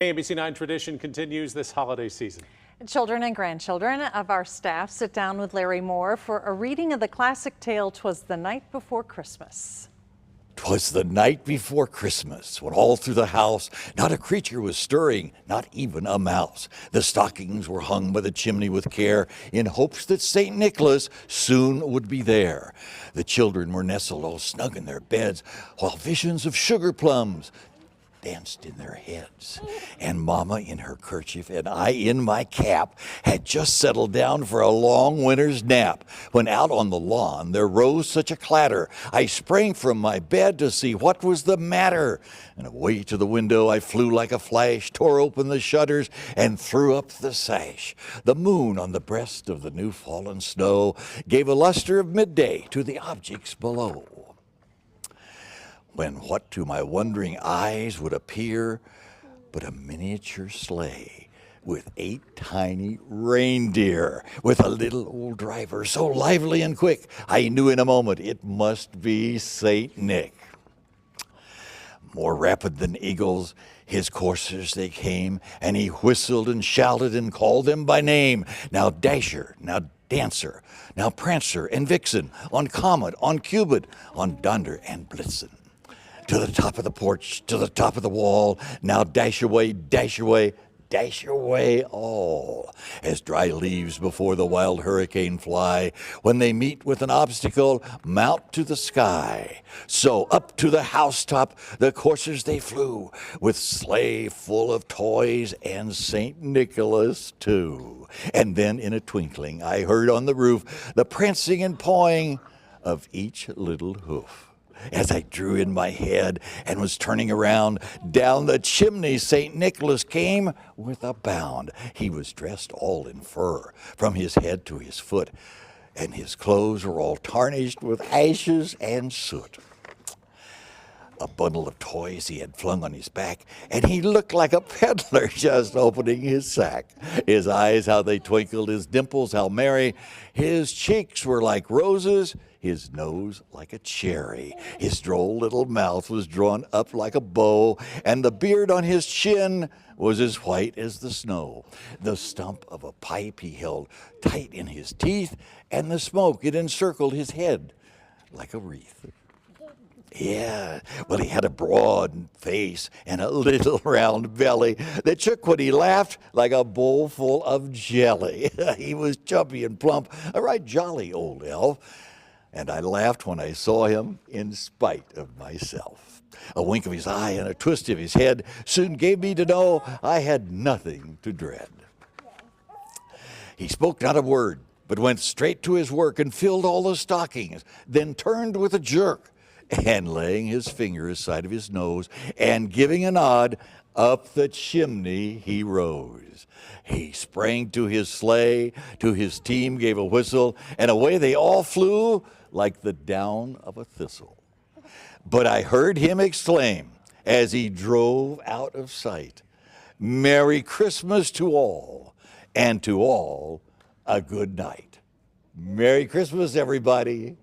KMBC 9 tradition continues this holiday season. Children and grandchildren of our staff sit down with Larry Moore for a reading of the classic tale, "Twas the Night Before Christmas." 'Twas the night before Christmas, when all through the house not a creature was stirring, not even a mouse. The stockings were hung by the chimney with care, in hopes that St. Nicholas soon would be there. The children were nestled all snug in their beds, while visions of sugar plums danced in their heads. And Mama in her kerchief and I in my cap had just settled down for a long winter's nap, when out on the lawn there rose such a clatter. I sprang from my bed to see what was the matter, and away to the window I flew like a flash, tore open the shutters and threw up the sash. The moon on the breast of the new fallen snow gave a luster of midday to the objects below, when what to my wondering eyes would appear but a miniature sleigh with 8 tiny reindeer, with a little old driver so lively and quick, I knew in a moment it must be Saint Nick. More rapid than eagles, his coursers they came, and he whistled and shouted and called them by name. Now Dasher, now Dancer, now Prancer and Vixen, on Comet, on Cupid, on Donder and Blitzen. To the top of the porch, to the top of the wall, now dash away, dash away, dash away all, as dry leaves before the wild hurricane fly. When they meet with an obstacle, mount to the sky. So up to the housetop the coursers they flew, with sleigh full of toys and St. Nicholas too. And then in a twinkling I heard on the roof the prancing and pawing of each little hoof. As I drew in my head and was turning around, down the chimney St. Nicholas came with a bound. He was dressed all in fur, from his head to his foot, and his clothes were all tarnished with ashes and soot. A bundle of toys he had flung on his back, and he looked like a peddler just opening his sack. His eyes, how they twinkled, his dimples, how merry. His cheeks were like roses, his nose like a cherry. His droll little mouth was drawn up like a bow, and the beard on his chin was as white as the snow. The stump of a pipe he held tight in his teeth, and the smoke, it encircled his head like a wreath. Yeah, well, he had a broad face and a little round belly that shook when he laughed like a bowl full of jelly. He was chubby and plump, a right jolly old elf, and I laughed when I saw him in spite of myself. A wink of his eye and a twist of his head soon gave me to know I had nothing to dread. He spoke not a word, but went straight to his work and filled all the stockings, then turned with a jerk, and laying his finger aside of his nose and giving a nod, up the chimney he rose. He sprang to his sleigh, to his team gave a whistle, and away they all flew like the down of a thistle. But I heard him exclaim as he drove out of sight, "Merry Christmas to all, and to all a good night." Merry Christmas, everybody.